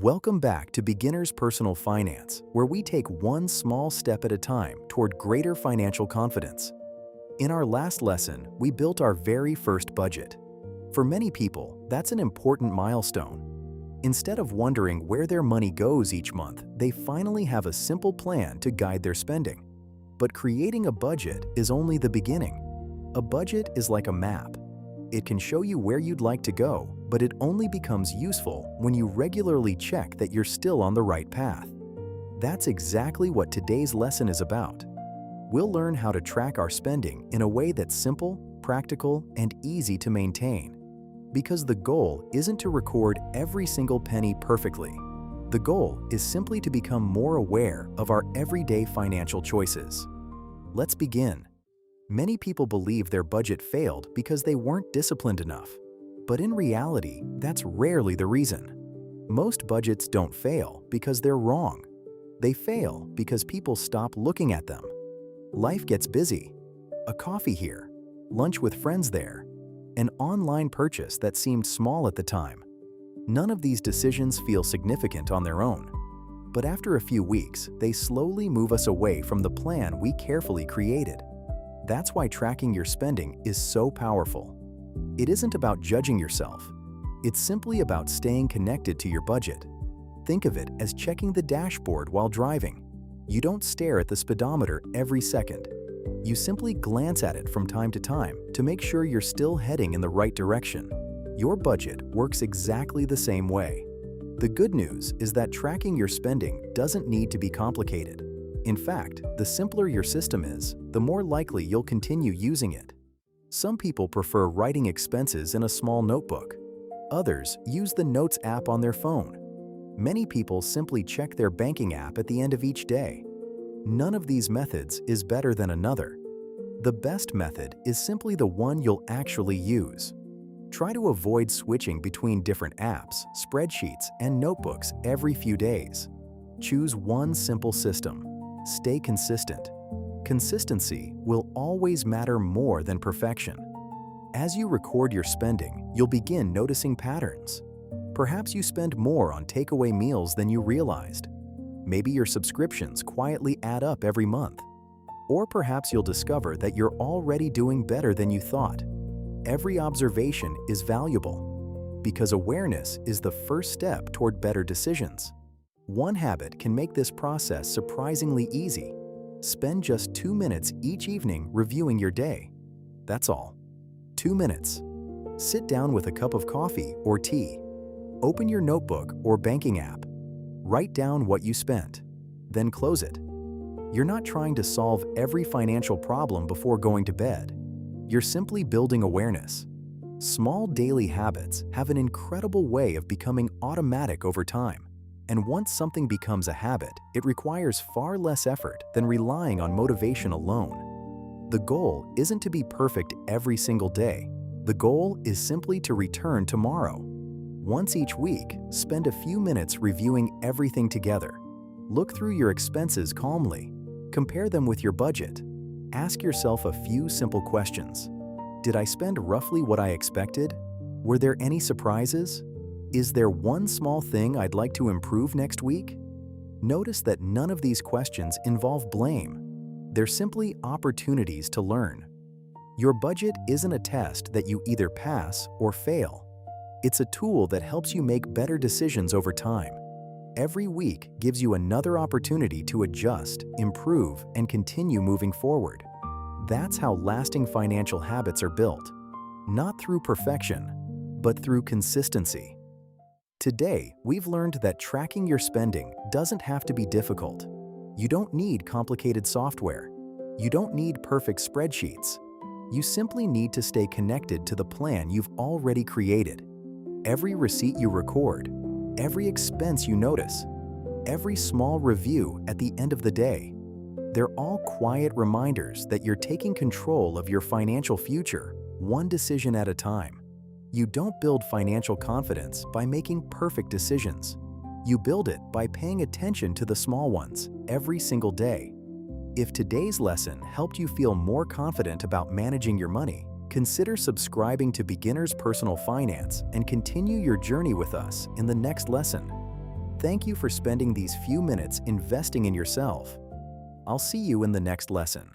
Welcome back to Beginner's Personal Finance, where we take one small step at a time toward greater financial confidence. In our last lesson, we built our very first budget. For many people, that's an important milestone. Instead of wondering where their money goes each month, they finally have a simple plan to guide their spending. But creating a budget is only the beginning. A budget is like a map. It can show you where you'd like to go, but it only becomes useful when you regularly check that you're still on the right path. That's exactly what today's lesson is about. We'll learn how to track our spending in a way that's simple, practical, and easy to maintain. Because the goal isn't to record every single penny perfectly. The goal is simply to become more aware of our everyday financial choices. Let's begin. Many people believe their budget failed because they weren't disciplined enough. But in reality, that's rarely the reason. Most budgets don't fail because they're wrong. They fail because people stop looking at them. Life gets busy. A coffee here, lunch with friends there, an online purchase that seemed small at the time. None of these decisions feel significant on their own. But after a few weeks, they slowly move us away from the plan we carefully created. That's why tracking your spending is so powerful. It isn't about judging yourself. It's simply about staying connected to your budget. Think of it as checking the dashboard while driving. You don't stare at the speedometer every second. You simply glance at it from time to make sure you're still heading in the right direction. Your budget works exactly the same way. The good news is that tracking your spending doesn't need to be complicated. In fact, the simpler your system is, the more likely you'll continue using it. Some people prefer writing expenses in a small notebook. Others use the Notes app on their phone. Many people simply check their banking app at the end of each day. None of these methods is better than another. The best method is simply the one you'll actually use. Try to avoid switching between different apps, spreadsheets, and notebooks every few days. Choose one simple system. Stay consistent. Consistency will always matter more than perfection. As you record your spending, you'll begin noticing patterns. Perhaps you spend more on takeaway meals than you realized. Maybe your subscriptions quietly add up every month. Or perhaps you'll discover that you're already doing better than you thought. Every observation is valuable, because awareness is the first step toward better decisions. One habit can make this process surprisingly easy. Spend just 2 minutes each evening reviewing your day. That's all. 2 minutes. Sit down with a cup of coffee or tea. Open your notebook or banking app. Write down what you spent. Then close it. You're not trying to solve every financial problem before going to bed. You're simply building awareness. Small daily habits have an incredible way of becoming automatic over time. And once something becomes a habit, it requires far less effort than relying on motivation alone. The goal isn't to be perfect every single day. The goal is simply to return tomorrow. Once each week, spend a few minutes reviewing everything together. Look through your expenses calmly. Compare them with your budget. Ask yourself a few simple questions. Did I spend roughly what I expected? Were there any surprises? Is there one small thing I'd like to improve next week? Notice that none of these questions involve blame. They're simply opportunities to learn. Your budget isn't a test that you either pass or fail. It's a tool that helps you make better decisions over time. Every week gives you another opportunity to adjust, improve, and continue moving forward. That's how lasting financial habits are built. Not through perfection, but through consistency. Today, we've learned that tracking your spending doesn't have to be difficult. You don't need complicated software. You don't need perfect spreadsheets. You simply need to stay connected to the plan you've already created. Every receipt you record, every expense you notice, every small review at the end of the day, they're all quiet reminders that you're taking control of your financial future, one decision at a time. You don't build financial confidence by making perfect decisions. You build it by paying attention to the small ones every single day. If today's lesson helped you feel more confident about managing your money, consider subscribing to Beginner's Personal Finance and continue your journey with us in the next lesson. Thank you for spending these few minutes investing in yourself. I'll see you in the next lesson.